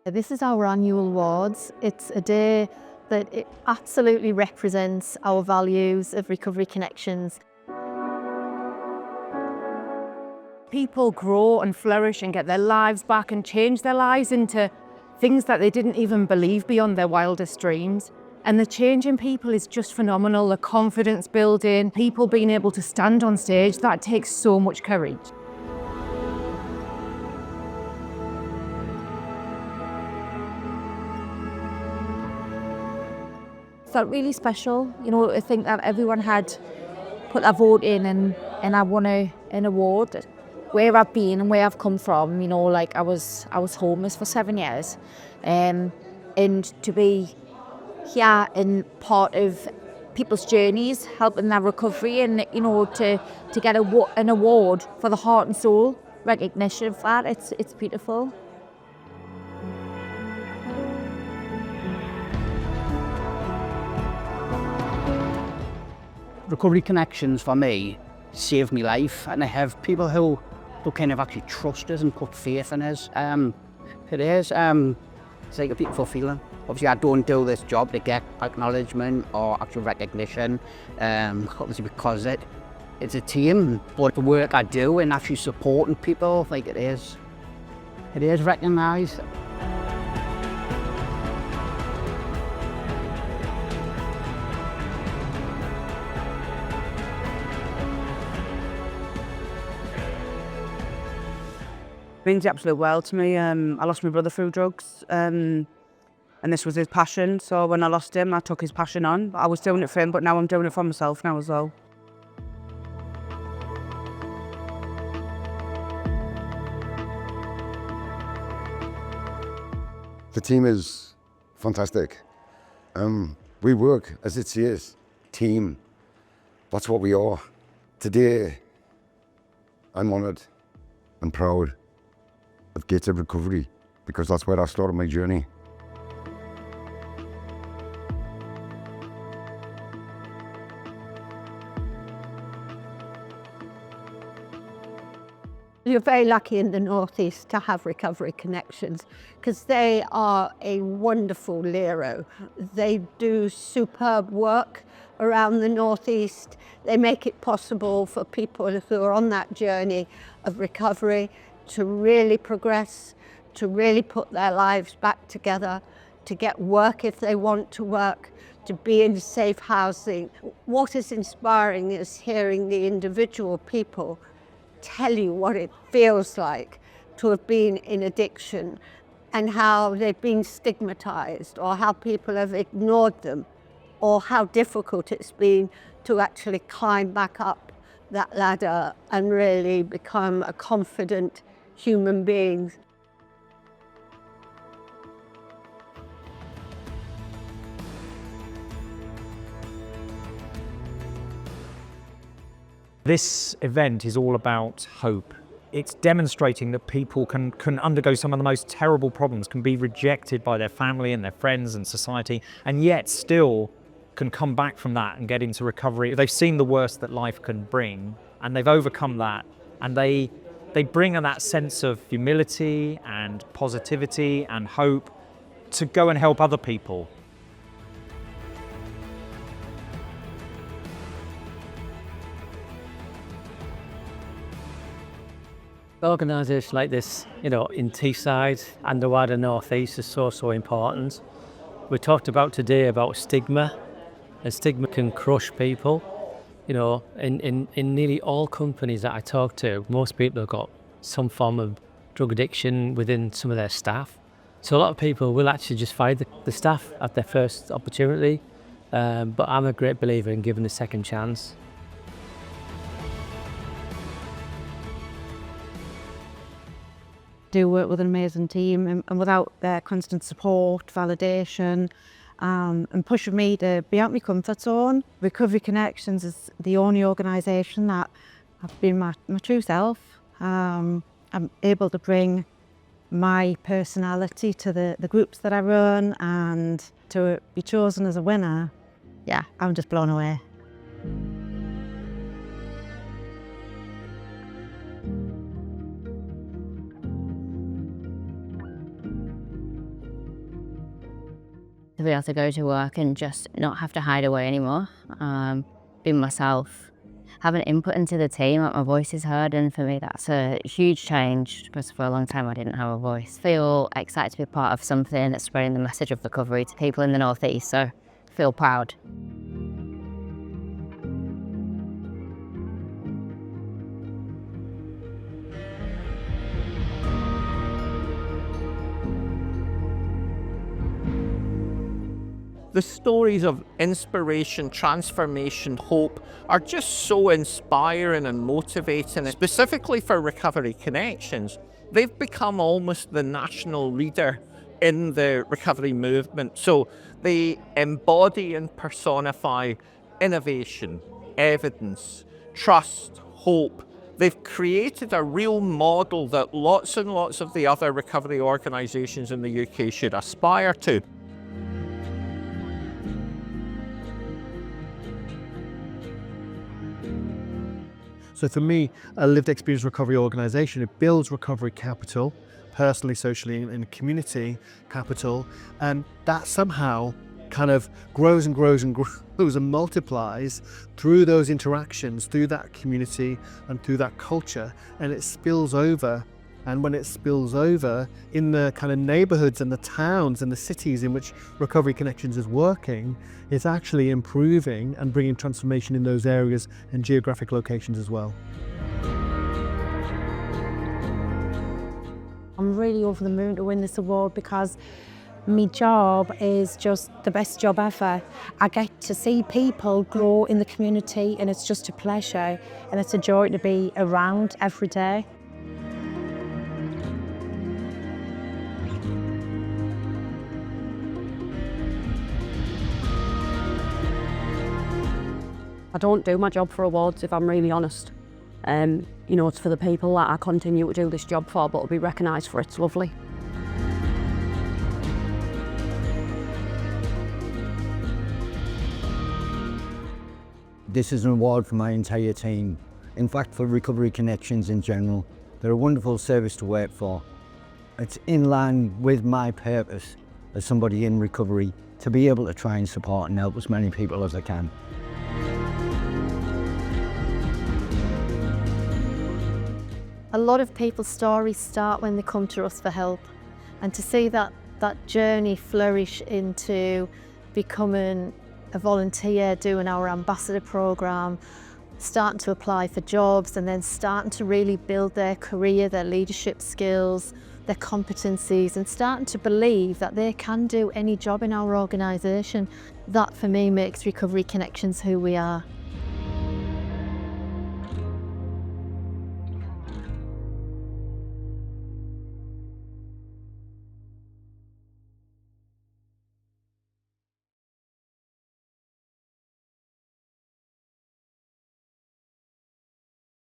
This is our annual awards. It's a day that it absolutely represents our values of Recovery Connections. People grow and flourish and get their lives back and change their lives into things that they didn't even believe beyond their wildest dreams. And the change in people is just phenomenal. The confidence building, people being able to stand on stage, that takes so much courage. Felt really special. I think that everyone had put their vote in and I won an award. Where I've been and where I've come from, like I was homeless for 7 years. And to be here and part of people's journeys, helping their recovery and, to get an award for the heart and soul recognition of that, it's beautiful. Recovery Connections for me saved my life, and I have people who kind of actually trust us and put faith in us. It's like a beautiful feeling. Obviously I don't do this job to get acknowledgement or actual recognition, obviously because it's a team, but the work I do and actually supporting people, like it is recognised. Means the absolute world to me. I lost my brother through drugs, and this was his passion. So when I lost him, I took his passion on. I was doing it for him, but now I'm doing it for myself now as well. The team is fantastic. We work, as it says, team. That's what we are. Today, I'm honoured and proud of Gates of Recovery, because that's where I started my journey. You're very lucky in the North East to have Recovery Connections, because they are a wonderful Lero. They do superb work around the North East. They make it possible for people who are on that journey of recovery to really progress, to really put their lives back together, to get work if they want to work, to be in safe housing. What is inspiring is hearing the individual people tell you what it feels like to have been in addiction and how they've been stigmatized, or how people have ignored them, or how difficult it's been to actually climb back up that ladder and really become a confident human being. This event is all about hope. It's demonstrating that people can undergo some of the most terrible problems, can be rejected by their family and their friends and society, and yet still can come back from that and get into recovery. They've seen the worst that life can bring, and they've overcome that, and they bring that sense of humility and positivity and hope to go and help other people. Organisations like this, in Teesside and the wider North East is so important. We talked about today about stigma, and stigma can crush people. In nearly all companies that I talk to, most people have got some form of drug addiction within some of their staff. So a lot of people will actually just fire the staff at their first opportunity, but I'm a great believer in giving a second chance. Do work with an amazing team, and without their constant support, validation, and pushing me to be out of my comfort zone, Recovery Connections is the only organisation that I've been my true self. I'm able to bring my personality to the groups that I run, and to be chosen as a winner, yeah, I'm just blown away. be able to go to work and just not have to hide away anymore, be myself, have an input into the team, like my voice is heard, and for me that's a huge change because for a long time I didn't have a voice. Feel excited to be part of something that's spreading the message of recovery to people in the North East, so feel proud. The stories of inspiration, transformation, hope are just so inspiring and motivating, specifically for Recovery Connections. They've become almost the national leader in the recovery movement. So they embody and personify innovation, evidence, trust, hope. They've created a real model that lots and lots of the other recovery organisations in the UK should aspire to. So for me, a lived experience recovery organisation, it builds recovery capital, personally, socially, and community capital, and that somehow kind of grows and grows and grows and multiplies through those interactions, through that community and through that culture, and it spills over. And when it spills over in the kind of neighbourhoods and the towns and the cities in which Recovery Connections is working, it's actually improving and bringing transformation in those areas and geographic locations as well. I'm really over the moon to win this award because my job is just the best job ever. I get to see people grow in the community, and it's just a pleasure and it's a joy to be around every day. I don't do my job for awards, if I'm really honest. You know, it's for the people that I continue to do this job for, but to be recognised for it's lovely. This is an award for my entire team. In fact, for Recovery Connections in general. They're a wonderful service to work for. It's in line with my purpose as somebody in recovery to be able to try and support and help as many people as I can. A lot of people's stories start when they come to us for help, and to see that journey flourish into becoming a volunteer, doing our ambassador programme, starting to apply for jobs, and then starting to really build their career, their leadership skills, their competencies, and starting to believe that they can do any job in our organisation. That for me makes Recovery Connections who we are.